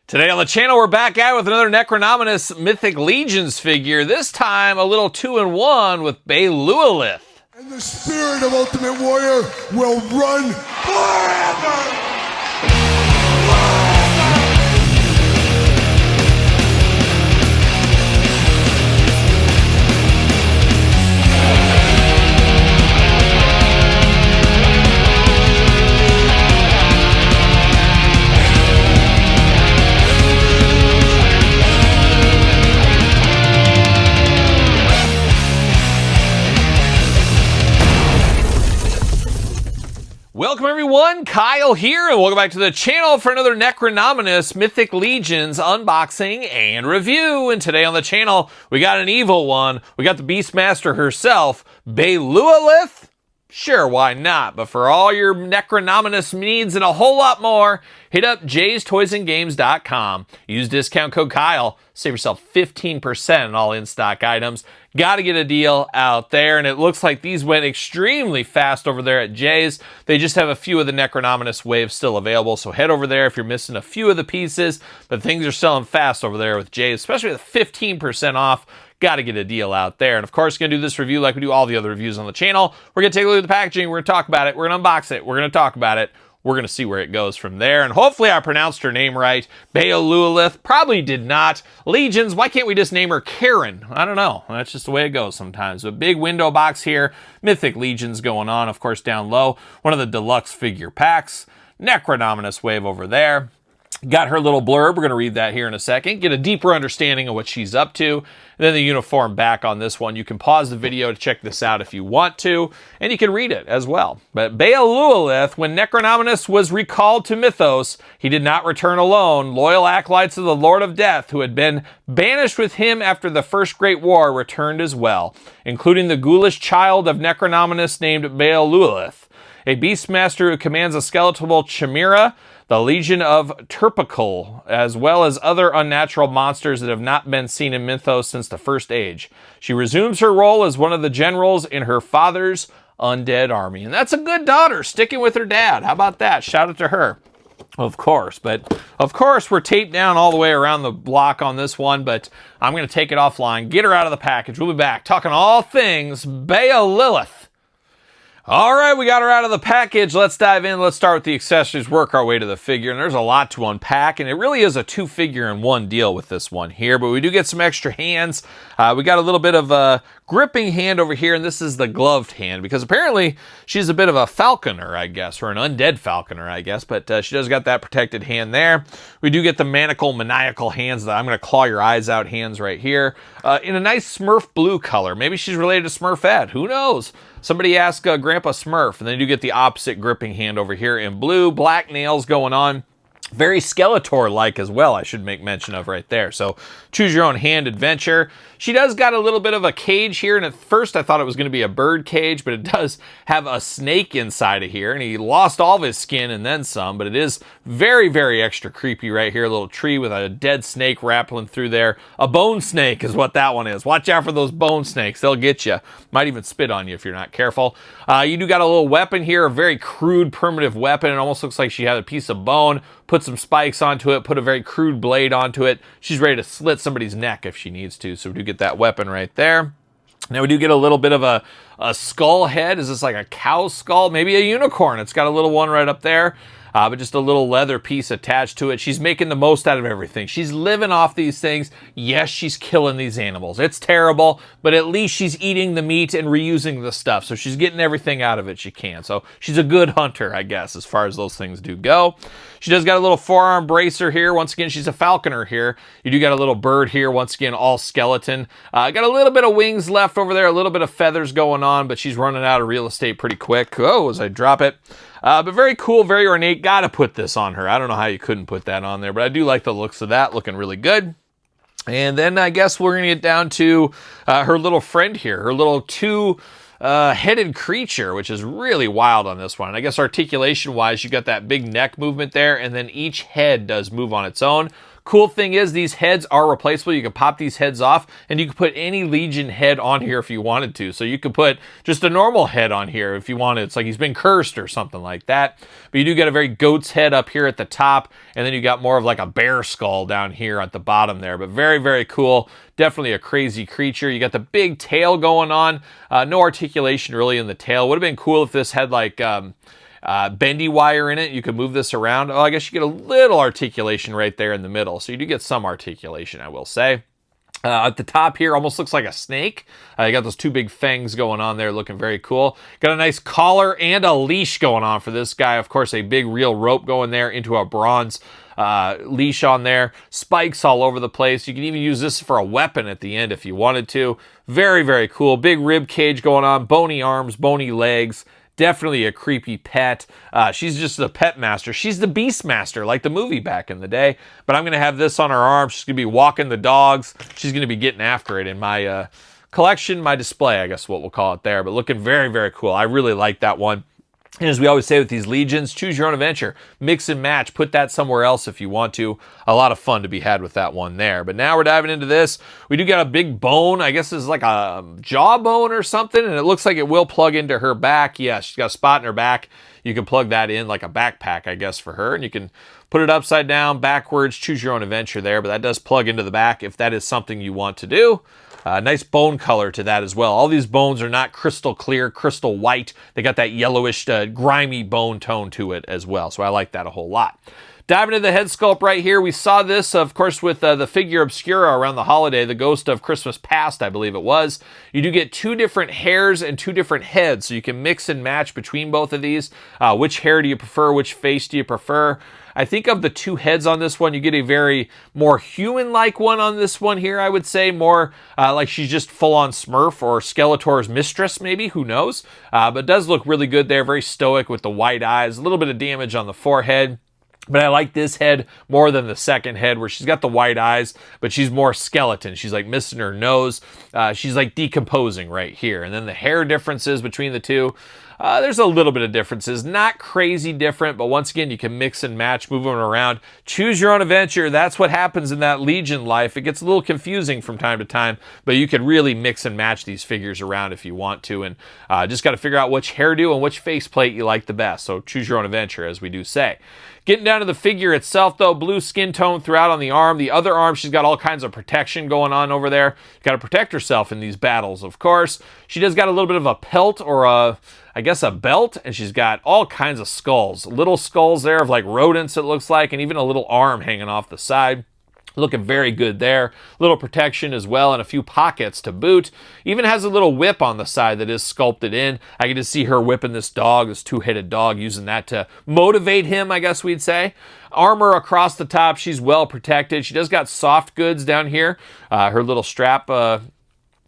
Today on the channel, we're back at with another Necronominus Mythic Legions figure, this time a little 2-in-1 with Belualyth. And the spirit of Ultimate Warrior will run forever! Welcome everyone, Kyle here, and welcome back to the channel for another Necronominus Mythic Legions unboxing and review. And today on the channel, we got an evil one. We got the Beastmaster herself, Belualyth. Sure, why not? But for all your Necronominus needs and a whole lot more, hit up jaystoysandgames.com. Use discount code Kyle. Save yourself 15% on all in-stock items. Got to get a deal out there, and it looks like these went extremely fast over there at Jay's. They just have a few of the Necronominus waves still available, so head over there if you're missing a few of the pieces. But things are selling fast over there with Jay's, especially with 15% off. Got to get a deal out there. And of course, going to do this review like we do all the other reviews on the channel. We're going to take a look at the packaging. We're going to talk about it. We're going to unbox it. We're going to talk about it. We're going to see where it goes from there. And hopefully I pronounced her name right. Belualyth. Probably did not. Legions. Why can't we just name her Karen? I don't know. That's just the way it goes sometimes. A big window box here. Mythic Legions going on. Of course, down low, one of the deluxe figure packs. Necronominus wave over there. Got her little blurb. We're going to read that here in a second. Get a deeper understanding of what she's up to. And then the uniform back on this one. You can pause the video to check this out if you want to. And you can read it as well. But Belualyth, when Necronominus was recalled to Mythos, he did not return alone. Loyal acolytes of the Lord of Death, who had been banished with him after the First Great War, returned as well, including the ghoulish child of Necronominus named Belualyth, a beastmaster who commands a skeletal chimera, the Legion of Turpical, as well as other unnatural monsters that have not been seen in Mythos since the First Age. She resumes her role as one of the generals in her father's undead army. And that's a good daughter, sticking with her dad. How about that? Shout out to her. Of course, but of course we're taped down all the way around the block on this one, but I'm going to take it offline, get her out of the package. We'll be back talking all things Belualyth. All right, we got her out of the package. Let's dive in. Let's start with the accessories, work our way to the figure. And there's a lot to unpack, and it really is a two-figure-in-one deal with this one here. But we do get some extra hands. We got a little bit of a gripping hand over here, and this is the gloved hand, because apparently she's a bit of a falconer, I guess, or an undead falconer, I guess. But she does got that protected hand there. We do get the maniacal hands that I'm going to claw your eyes out hands right here in a nice Smurf blue color. Maybe she's related to Smurfette. Who knows? Somebody asked Grandpa Smurf, and then you do get the opposite gripping hand over here in blue. Black nails going on. Very Skeletor-like as well, I should make mention of right there. So choose your own hand adventure. She does got a little bit of a cage here, and at first I thought it was going to be a bird cage, but it does have a snake inside of here, and he lost all of his skin and then some, but it is very, very extra creepy right here. A little tree with a dead snake rattling through there. A bone snake is what that one is. Watch out for those bone snakes. They'll get you. Might even spit on you if you're not careful. You do got a little weapon here, a very crude primitive weapon. It almost looks like she had a piece of bone, put some spikes onto it, put a very crude blade onto it. She's ready to slit somebody's neck if she needs to. So we do get that weapon right there. Now we do get a little bit of a skull head. Is this like a cow skull? Maybe a unicorn. It's got a little one right up there. But just a little leather piece attached to it. She's making the most out of everything. She's living off these things. Yes, she's killing these animals. It's terrible, but at least she's eating the meat and reusing the stuff. So she's getting everything out of it she can. So she's a good hunter, I guess, as far as those things do go. She does got a little forearm bracer here. Once again, she's a falconer here. You do got a little bird here. Once again, all skeleton. Got a little bit of wings left over there, a little bit of feathers going on, but she's running out of real estate pretty quick. Oh, as I drop it. But very cool, very ornate. Gotta put this on her. I don't know how you couldn't put that on there, but I do like the looks of that. Looking really good. And then I guess we're going to get down to her little friend here. Her little two-headed creature, which is really wild on this one. And I guess articulation-wise, you got that big neck movement there, and then each head does move on its own. Cool thing is these heads are replaceable. You can pop these heads off, and you can put any Legion head on here if you wanted to. So you could put just a normal head on here if you wanted. It's like he's been cursed or something like that. But you do get a very goat's head up here at the top, and then you got more of like a bear skull down here at the bottom there. But very, very cool. Definitely a crazy creature. You got the big tail going on. No articulation really in the tail. Would have been cool if this had like bendy wire in it. You could move this around. Oh, I guess you get a little articulation right there in the middle. So you do get some articulation, I will say. At the top here, almost looks like a snake. You got those two big fangs going on there, looking very cool. Got a nice collar and a leash going on for this guy. Of course, a big real rope going there into a bronze leash on there. Spikes all over the place. You can even use this for a weapon at the end if you wanted to. Very, very cool. Big rib cage going on. Bony arms, bony legs. Definitely a creepy pet. She's just the pet master. She's the beast master, like the movie back in the day. But I'm going to have this on her arm. She's going to be walking the dogs. She's going to be getting after it in my collection, my display, I guess what we'll call it there. But looking very, very cool. I really like that one. And as we always say with these Legions, choose your own adventure. Mix and match. Put that somewhere else if you want to. A lot of fun to be had with that one there. But now we're diving into this. We do got a big bone. I guess it's like a jawbone or something. And it looks like it will plug into her back. Yeah, she's got a spot in her back. You can plug that in like a backpack, I guess, for her. And you can put it upside down, backwards. Choose your own adventure there. But that does plug into the back if that is something you want to do. Nice bone color to that as well. All these bones are not crystal clear, crystal white. They got that yellowish, grimy bone tone to it as well. So I like that a whole lot. Diving into the head sculpt right here, we saw this, of course, with the figure Obscura around the holiday, the Ghost of Christmas Past, I believe it was. You do get two different hairs and two different heads, so you can mix and match between both of these. Which hair do you prefer? Which face do you prefer? I think of the two heads on this one, you get a very more human-like one on this one here, I would say. More like she's just full-on Smurf or Skeletor's mistress, maybe. Who knows? But it does look really good there. Very stoic with the white eyes. A little bit of damage on the forehead. But I like this head more than the second head where she's got the white eyes, but she's more skeleton. She's like missing her nose. She's like decomposing right here. And then the hair differences between the two. There's a little bit of differences. Not crazy different, but once again, you can mix and match, move them around. Choose your own adventure. That's what happens in that Legion life. It gets a little confusing from time to time, but you can really mix and match these figures around if you want to. And just got to figure out which hairdo and which faceplate you like the best. So choose your own adventure, as we do say. Getting down to the figure itself, though, blue skin tone throughout on the arm. The other arm, she's got all kinds of protection going on over there. Got to protect herself in these battles, of course. She does got a little bit of a pelt or I guess a belt, and she's got all kinds of skulls. Little skulls there of like rodents, it looks like, and even a little arm hanging off the side. Looking very good there. Little protection as well and a few pockets to boot. Even has a little whip on the side that is sculpted in. I can just see her whipping this dog, this two-headed dog, using that to motivate him, I guess we'd say. Armor across the top. She's well protected. She does got soft goods down here. Her little strap,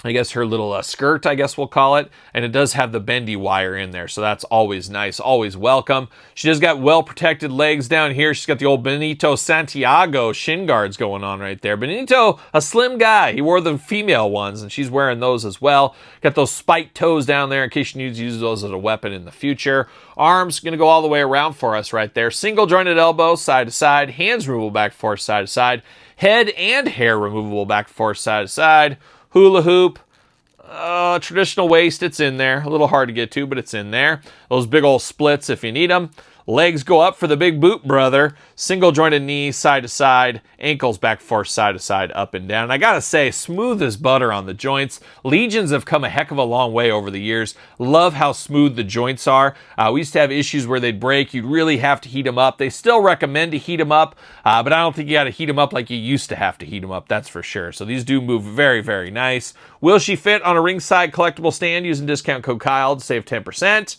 I guess her little skirt, I guess we'll call it. And it does have the bendy wire in there, so that's always nice, always welcome. She does got well-protected legs down here. She's got the old Benito Santiago shin guards going on right there. Benito, a slim guy. He wore the female ones, and she's wearing those as well. Got those spiked toes down there in case you need to use those as a weapon in the future. Arms going to go all the way around for us right there. Single-jointed elbow, side to side. Hands removable back and forth, side to side. Head and hair removable back and forth, side to side. Hula hoop, traditional waist, it's in there. A little hard to get to, but it's in there. Those big old splits if you need them. Legs go up for the big boot, brother. Single jointed knee, side to side. Ankles back forth, side to side, up and down. And I gotta say, smooth as butter on the joints. Legions have come a heck of a long way over the years. Love how smooth the joints are. We used to have issues where they'd break. You'd really have to heat them up. They still recommend to heat them up, but I don't think you gotta heat them up like you used to have to heat them up, that's for sure. So these do move very, very nice. Will she fit on a ringside collectible stand using discount code Kyle to save 10%?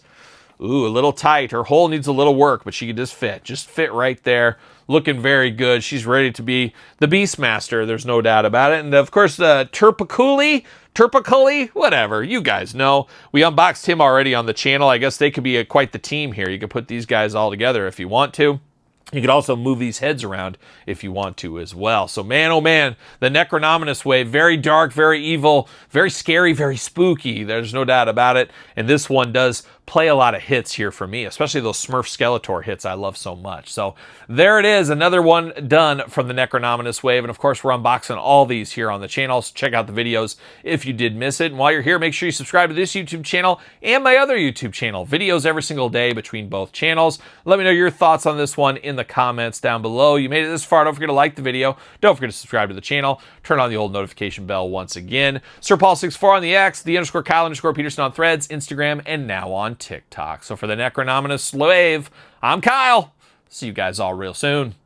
Ooh, a little tight. Her hole needs a little work, but she can just fit right there. Looking very good. She's ready to be the Beastmaster. There's no doubt about it. And of course, Turpiculi, whatever. You guys know. We unboxed him already on the channel. I guess they could be quite the team here. You could put these guys all together if you want to. You could also move these heads around if you want to as well. So man, oh man, the Necronominus wave, very dark, very evil, very scary, very spooky. There's no doubt about it. And this one does play a lot of hits here for me, especially those Smurf Skeletor hits I love so much. So there it is, another one done from the Necronominus wave. And of course, we're unboxing all these here on the channel. So check out the videos if you did miss it. And while you're here, make sure you subscribe to this YouTube channel and my other YouTube channel. Videos every single day between both channels. Let me know your thoughts on this one in the comments down below. You made it this far. Don't forget to like the video. Don't forget to subscribe to the channel. Turn on the old notification bell once again. SirPaul64 on the X, _Kyle_Peterson on Threads, Instagram, and now on TikTok. So for the Necronominus wave, I'm Kyle. See you guys all real soon.